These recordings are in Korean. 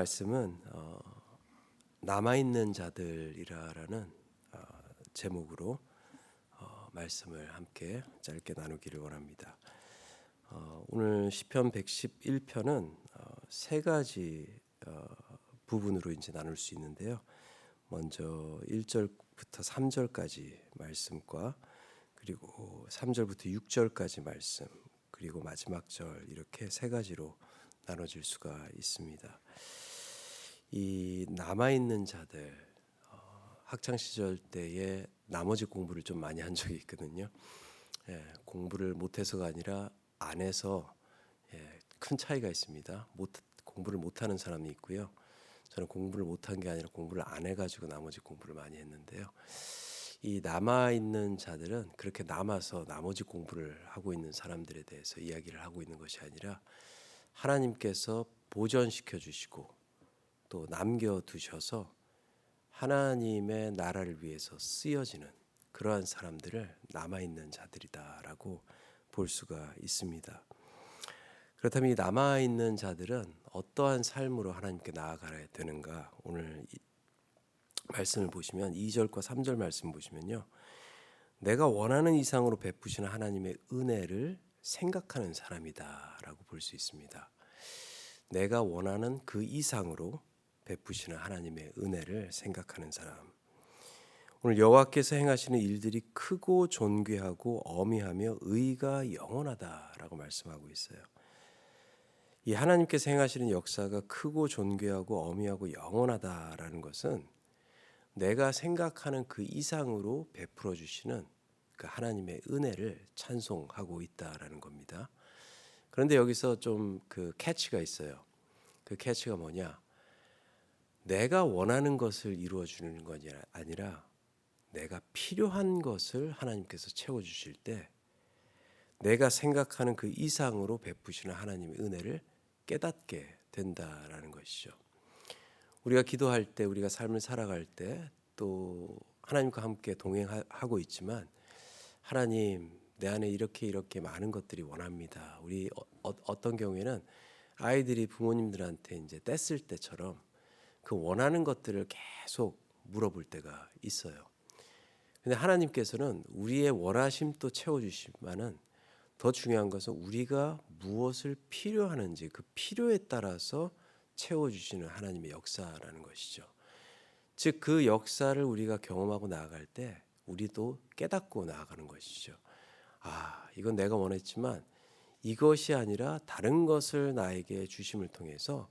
말씀은 남아있는 자들이라는 제목으로 말씀을 함께 짧게 나누기를 원합니다. 오늘 시편 111편은 세 가지 부분으로 이제 나눌 수 있는데요. 먼저 1절부터 3절까지 말씀과 그리고 3절부터 6절까지 말씀, 그리고 마지막 절, 이렇게 세 가지로 나눠질 수가 있습니다. 이 남아있는 자들, 학창 시절 때에 나머지 공부를 좀 많이 한 적이 있거든요. 공부를 못해서가 아니라 안 해서 큰 차이가 있습니다. 공부를 못하는 사람이 있고요. 저는 공부를 못한 게 아니라 공부를 안 해가지고 나머지 공부를 많이 했는데요. 이 남아있는 자들은 그렇게 남아서 나머지 공부를 하고 있는 사람들에 대해서 이야기를 하고 있는 것이 아니라 하나님께서 보존시켜 주시고 또 남겨두셔서 하나님의 나라를 위해서 쓰여지는 그러한 사람들을 남아있는 자들이다라고 볼 수가 있습니다. 그렇다면 이 남아있는 자들은 어떠한 삶으로 하나님께 나아가야 되는가? 오늘 말씀을 보시면 2절과 3절 말씀 보시면요, 내가 원하는 이상으로 베푸시는 하나님의 은혜를 생각하는 사람이다라고 볼 수 있습니다. 내가 원하는 그 이상으로 베푸시는 하나님의 은혜를 생각하는 사람. 오늘 여호와께서 행하시는 일들이 크고 존귀하고 어미하며 의가 영원하다라고 말씀하고 있어요. 이 하나님께서 행하시는 역사가 크고 존귀하고 어미하고 영원하다라는 것은 내가 생각하는 그 이상으로 베풀어 주시는 그 하나님의 은혜를 찬송하고 있다라는 겁니다. 그런데 여기서 좀 그 캐치가 있어요. 그 캐치가 뭐냐? 내가 원하는 것을 이루어 주는 것이 아니라 내가 필요한 것을 하나님께서 채워 주실 때 내가 생각하는 그 이상으로 베푸시는 하나님의 은혜를 깨닫게 된다라는 것이죠. 우리가 기도할 때, 우리가 삶을 살아갈 때 또 하나님과 함께 동행하고 있지만, 하나님, 내 안에 이렇게 많은 것들이 원합니다. 우리 어떤 경우에는 아이들이 부모님들한테 이제 뗐을 때처럼 그 원하는 것들을 계속 물어볼 때가 있어요. 근데 하나님께서는 우리의 원하심도 채워주시지만은 더 중요한 것은 우리가 무엇을 필요하는지 그 필요에 따라서 채워주시는 하나님의 역사라는 것이죠. 즉 그 역사를 우리가 경험하고 나아갈 때 우리도 깨닫고 나아가는 것이죠. 이건 내가 원했지만 이것이 아니라 다른 것을 나에게 주심을 통해서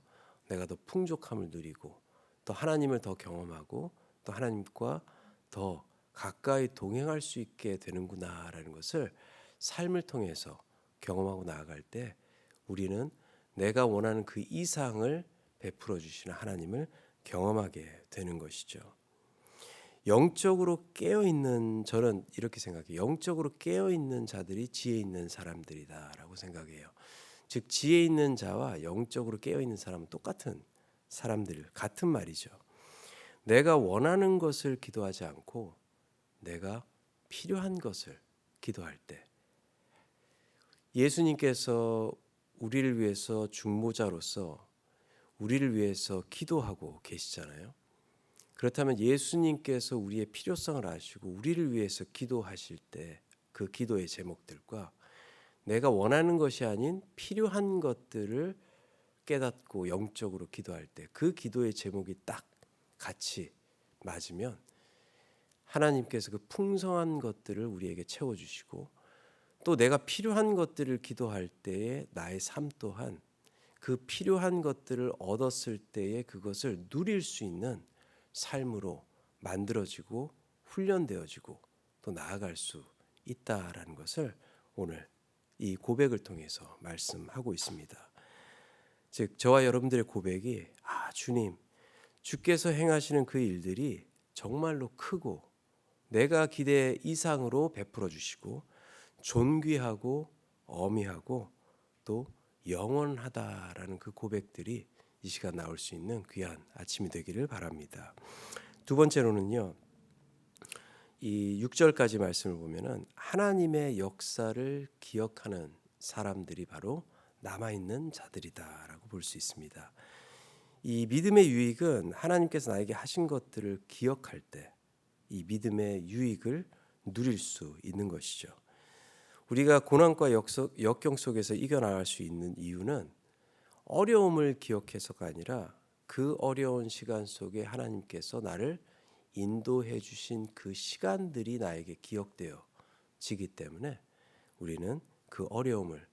내가 더 풍족함을 누리고 또 하나님을 더 경험하고 또 하나님과 더 가까이 동행할 수 있게 되는구나라는 것을 삶을 통해서 경험하고 나아갈 때 우리는 내가 원하는 그 이상을 베풀어 주시는 하나님을 경험하게 되는 것이죠. 영적으로 깨어있는, 저는 이렇게 생각해요. 영적으로 깨어있는 자들이 지혜 있는 사람들이다라고 생각해요. 즉 지혜 있는 자와 영적으로 깨어있는 사람은 똑같은 사람들, 같은 말이죠. 내가 원하는 것을 기도하지 않고 내가 필요한 것을 기도할 때, 예수님께서 우리를 위해서 중보자로서 우리를 위해서 기도하고 계시잖아요. 그렇다면 예수님께서 우리의 필요성을 아시고 우리를 위해서 기도하실 때 그 기도의 제목들과 내가 원하는 것이 아닌 필요한 것들을 깨닫고 영적으로 기도할 때 그 기도의 제목이 딱 같이 맞으면 하나님께서 그 풍성한 것들을 우리에게 채워주시고 또 내가 필요한 것들을 기도할 때에 나의 삶 또한 그 필요한 것들을 얻었을 때에 그것을 누릴 수 있는 삶으로 만들어지고 훈련되어지고 또 나아갈 수 있다라는 것을 오늘 이 고백을 통해서 말씀하고 있습니다. 즉 저와 여러분들의 고백이 주님, 주께서 행하시는 그 일들이 정말로 크고 내가 기대 이상으로 베풀어 주시고 존귀하고 어미하고 또 영원하다라는 그 고백들이 이 시간 나올 수 있는 귀한 아침이 되기를 바랍니다. 두 번째로는요, 이 6절까지 말씀을 보면은 하나님의 역사를 기억하는 사람들이 바로 남아있는 자들이다라고 볼 수 있습니다. 이 믿음의 유익은 하나님께서 나에게 하신 것들을 기억할 때 이 믿음의 유익을 누릴 수 있는 것이죠. 우리가 고난과 역경 속에서 이겨나갈 수 있는 이유는 어려움을 기억해서가 아니라 그 어려운 시간 속에 하나님께서 나를 인도해 주신 그 시간들이 나에게 기억되어지기 때문에 우리는 그 어려움을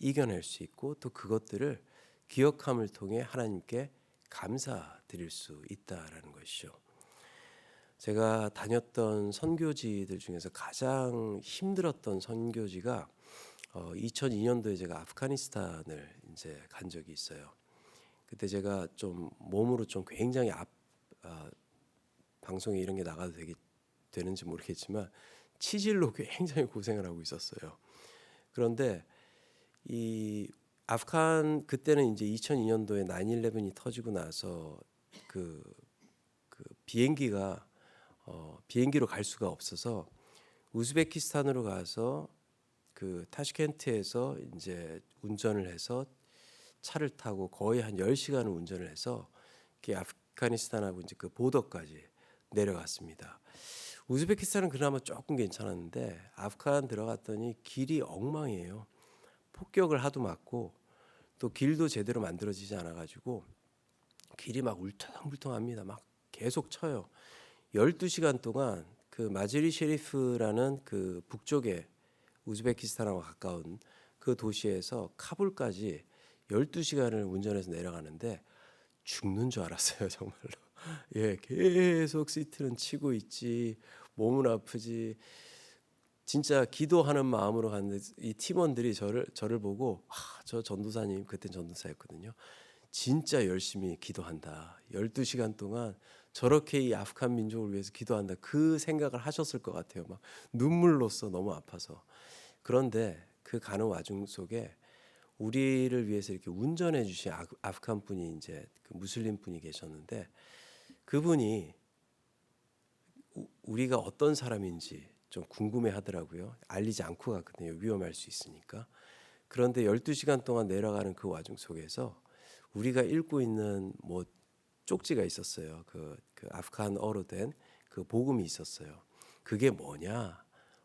이겨낼 수 있고 또 그것들을 기억함을 통해 하나님께 감사드릴 수 있다라는 것이죠. 제가 다녔던 선교지들 중에서 가장 힘들었던 선교지가 2002년도에 제가 아프가니스탄을 이제 간 적이 있어요. 그때 제가 좀 몸으로 좀 굉장히 방송에 이런 게 나가도 되는지 모르겠지만 치질로 굉장히 고생을 하고 있었어요. 그런데 이 아프간 그때는 이제 2002년도에 9/11이 터지고 나서 그 비행기로 갈 수가 없어서 우즈베키스탄으로 가서 그 타슈켄트에서 이제 운전을 해서 차를 타고 거의 한 10시간을 운전을 해서 아프가니스탄하고 이제 그 보더까지 내려갔습니다. 우즈베키스탄은 그나마 조금 괜찮았는데 아프간 들어갔더니 길이 엉망이에요. 폭격을 하도 맞고 또 길도 제대로 만들어지지 않아가지고 길이 막 울퉁불퉁합니다. 막 계속 쳐요. 12시간 동안 그 마즈리 셰리프라는 그 북쪽에 우즈베키스탄하고 가까운 그 도시에서 카불까지 12시간을 운전해서 내려가는데 죽는 줄 알았어요, 정말로. 예, 계속 시트는 치고 있지, 몸은 아프지. 진짜 기도하는 마음으로 갔는데 이 팀원들이 저를 보고 저 전도사님 그때 전도사였거든요. 진짜 열심히 기도한다. 12시간 동안 저렇게 이 아프간 민족을 위해서 기도한다. 그 생각을 하셨을 것 같아요. 막 눈물로써 너무 아파서. 그런데 그 가는 와중 속에 우리를 위해서 이렇게 운전해 주신 아프간 분이 이제 그 무슬림 분이 계셨는데 그분이 우리가 어떤 사람인지 좀 궁금해 하더라고요. 알리지 않고 갔거든요. 위험할 수 있으니까. 그런데 12시간 동안 내려가는 그 와중 속에서 우리가 읽고 있는 뭐 쪽지가 있었어요. 그 아프간어로 된 그 복음이 있었어요. 그게 뭐냐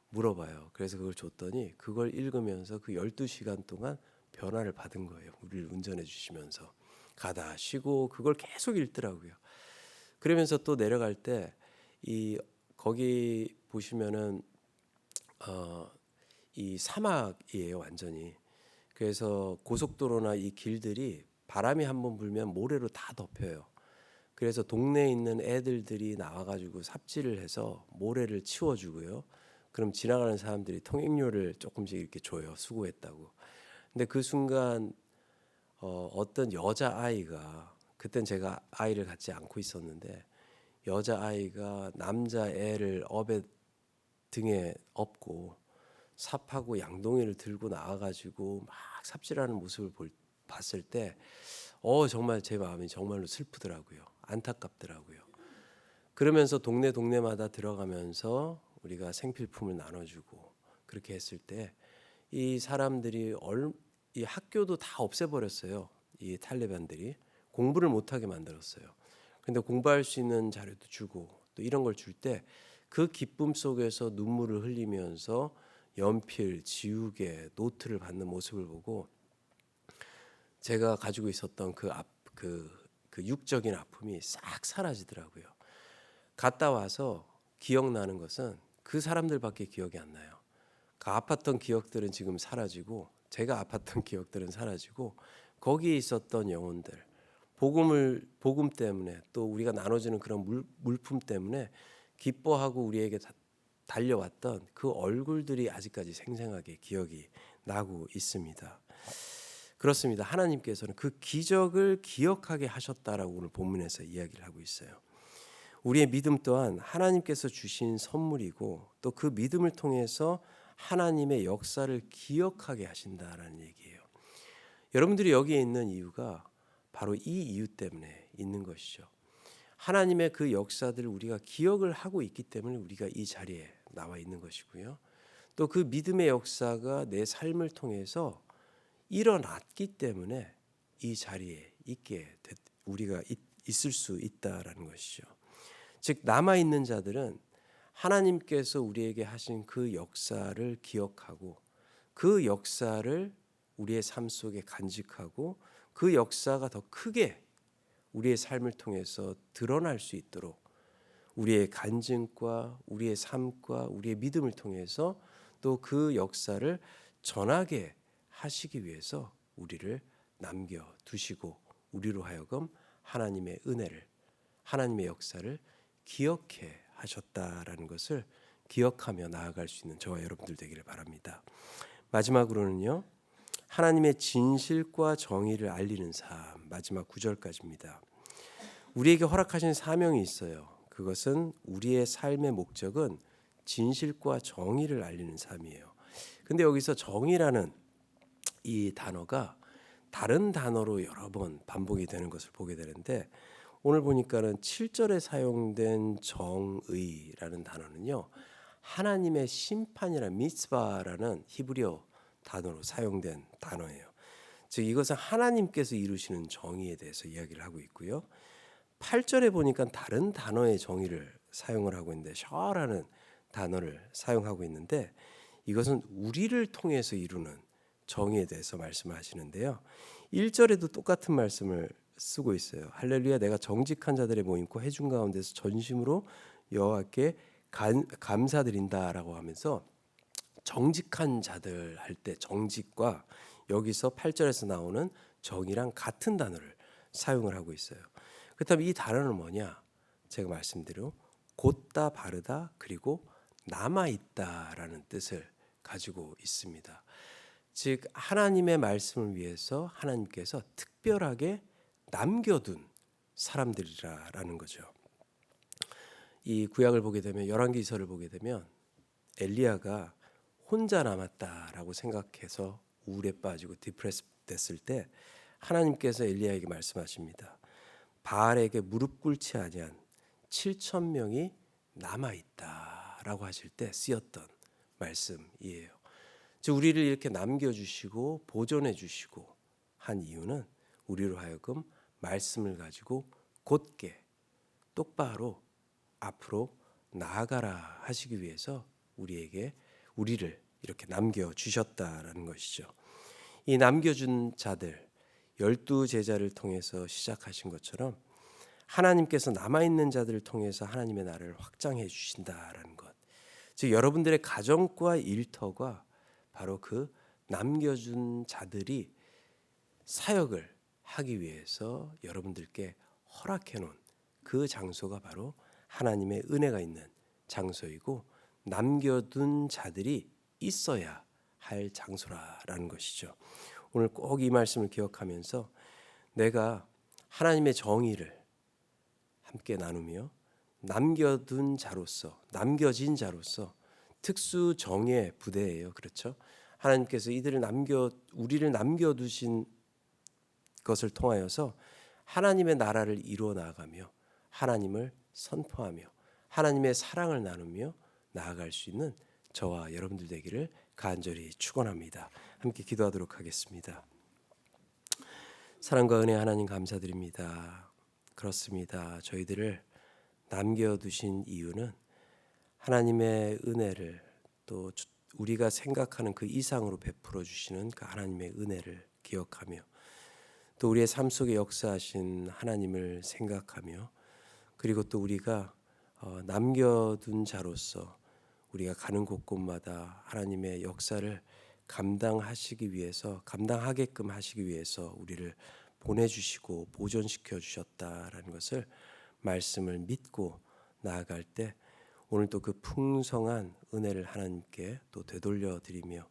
물어봐요. 그래서 그걸 줬더니 그걸 읽으면서 그 12시간 동안 변화를 받은 거예요. 우리를 운전해 주시면서 가다 쉬고 그걸 계속 읽더라고요. 그러면서 또 내려갈 때 이 거기 보시면은 이 사막이에요, 완전히. 그래서 고속도로나 이 길들이 바람이 한번 불면 모래로 다 덮여요. 그래서 동네에 있는 애들들이 나와가지고 삽질을 해서 모래를 치워주고요. 그럼 지나가는 사람들이 통행료를 조금씩 이렇게 줘요. 수고했다고. 근데 그 순간 어떤 여자 아이가 그땐 제가 아이를 갖지 않고 있었는데 여자 아이가 남자 애를 등에 업고 삽하고 양동이를 들고 나와가지고 막 삽질하는 모습을 봤을 때 정말 제 마음이 정말로 슬프더라고요. 안타깝더라고요. 그러면서 동네마다 들어가면서 우리가 생필품을 나눠주고 그렇게 했을 때 이 사람들이 이 학교도 다 없애버렸어요. 이 탈레반들이 공부를 못하게 만들었어요. 근데 공부할 수 있는 자료도 주고 또 이런 걸 줄 때 그 기쁨 속에서 눈물을 흘리면서 연필, 지우개, 노트를 받는 모습을 보고 제가 가지고 있었던 그 육적인 아픔이 싹 사라지더라고요. 갔다 와서 기억나는 것은 그 사람들밖에 기억이 안 나요. 그 아팠던 기억들은 지금 사라지고 제가 아팠던 기억들은 사라지고 거기에 있었던 영혼들 복음 때문에 또 우리가 나눠주는 그런 물품 때문에 기뻐하고 우리에게 달려왔던 그 얼굴들이 아직까지 생생하게 기억이 나고 있습니다. 그렇습니다. 하나님께서는 그 기적을 기억하게 하셨다라고 오늘 본문에서 이야기를 하고 있어요. 우리의 믿음 또한 하나님께서 주신 선물이고 또 그 믿음을 통해서 하나님의 역사를 기억하게 하신다라는 얘기예요. 여러분들이 여기에 있는 이유가 바로 이 이유 때문에 있는 것이죠. 하나님의 그 역사들을 우리가 기억을 하고 있기 때문에 우리가 이 자리에 나와 있는 것이고요. 또 그 믿음의 역사가 내 삶을 통해서 일어났기 때문에 이 자리에 있게 우리가 있을 수 있다라는 것이죠. 즉 남아 있는 자들은 하나님께서 우리에게 하신 그 역사를 기억하고 그 역사를 우리의 삶 속에 간직하고 그 역사가 더 크게 우리의 삶을 통해서 드러날 수 있도록 우리의 간증과 우리의 삶과 우리의 믿음을 통해서 또 그 역사를 전하게 하시기 위해서 우리를 남겨 두시고 우리로 하여금 하나님의 은혜를 하나님의 역사를 기억해 하셨다라는 것을 기억하며 나아갈 수 있는 저와 여러분들 되기를 바랍니다. 마지막으로는요. 하나님의 진실과 정의를 알리는 삶, 마지막 9절까지입니다. 우리에게 허락하신 사명이 있어요. 그것은 우리의 삶의 목적은 진실과 정의를 알리는 삶이에요. 근데 여기서 정의라는 이 단어가 다른 단어로 여러 번 반복이 되는 것을 보게 되는데 오늘 보니까는 7절에 사용된 정의라는 단어는요. 하나님의 심판이라는 미츠바라는 히브리어 단어로 사용된 단어예요. 즉 이것은 하나님께서 이루시는 정의에 대해서 이야기를 하고 있고요. 8절에 보니까 다른 단어의 정의를 사용을 하고 있는데 샤라는 단어를 사용하고 있는데 이것은 우리를 통해서 이루는 정의에 대해서 말씀하시는데요. 1절에도 똑같은 말씀을 쓰고 있어요. 할렐루야 내가 정직한 자들의 모임과 회중 가운데서 전심으로 여호와께 감사드린다라고 하면서 정직한 자들 할 때 정직과 여기서 8절에서 나오는 정의랑 같은 단어를 사용을 하고 있어요. 그렇다면 이 단어는 뭐냐? 제가 말씀대로 곧다 바르다 그리고 남아있다라는 뜻을 가지고 있습니다. 즉 하나님의 말씀을 위해서 하나님께서 특별하게 남겨둔 사람들이라는 거죠. 이 구약을 보게 되면 열왕기서를 보게 되면 엘리야가 혼자 남았다라고 생각해서 우울에 빠지고 디프레스 됐을 때 하나님께서 엘리야에게 말씀하십니다. 바알에게 무릎 꿇지 아니한 7,000명이 남아 있다라고 하실 때 쓰였던 말씀이에요. 즉 우리를 이렇게 남겨 주시고 보존해 주시고 한 이유는 우리로 하여금 말씀을 가지고 곧게 똑바로 앞으로 나아가라 하시기 위해서 우리를 이렇게 남겨 주셨다라는 것이죠. 이 남겨준 자들 12 제자를 통해서 시작하신 것처럼 하나님께서 남아있는 자들을 통해서 하나님의 나라를 확장해 주신다라는 것. 즉 여러분들의 가정과 일터가 바로 그 남겨준 자들이 사역을 하기 위해서 여러분들께 허락해 놓은 그 장소가 바로 하나님의 은혜가 있는 장소이고 남겨둔 자들이 있어야 할 장소라는 것이죠. 오늘 꼭 이 말씀을 기억하면서 내가 하나님의 정의를 함께 나누며 남겨둔 자로서 남겨진 자로서 특수 정의 부대예요. 그렇죠? 하나님께서 우리를 남겨두신 것을 통하여서 하나님의 나라를 이루어 나가며 하나님을 선포하며 하나님의 사랑을 나누며 나아갈 수 있는 저와 여러분들 되기를 간절히 축원합니다. 함께 기도하도록 하겠습니다. 사랑과 은혜 하나님 감사드립니다. 그렇습니다. 저희들을 남겨두신 이유는 하나님의 은혜를 또 우리가 생각하는 그 이상으로 베풀어 주시는 그 하나님의 은혜를 기억하며 또 우리의 삶 속에 역사하신 하나님을 생각하며 그리고 또 우리가 남겨둔 자로서 우리가 가는 곳곳마다 하나님의 역사를 감당하게끔 하시기 위해서 우리를 보내주시고 보존시켜 주셨다라는 것을 말씀을 믿고 나아갈 때 오늘 또 그 풍성한 은혜를 하나님께 또 되돌려 드리며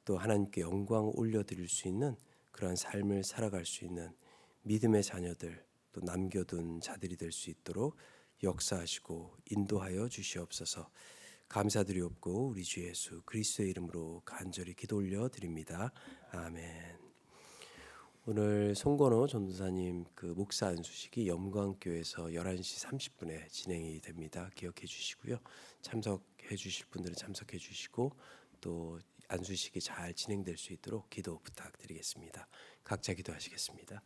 또 하나님께 영광 올려드릴 수 있는 그러한 삶을 살아갈 수 있는 믿음의 자녀들 또 남겨둔 자들이 될 수 있도록 역사하시고 인도하여 주시옵소서. 감사드리옵고 우리 주 예수 그리스도의 이름으로 간절히 기도 올려 드립니다. 아멘. 오늘 송건호 전도사님 그 목사 안수식이 영광교회에서 11시 30분에 진행이 됩니다. 기억해 주시고요. 참석해 주실 분들은 참석해 주시고 또 안수식이 잘 진행될 수 있도록 기도 부탁드리겠습니다. 각자 기도하시겠습니다.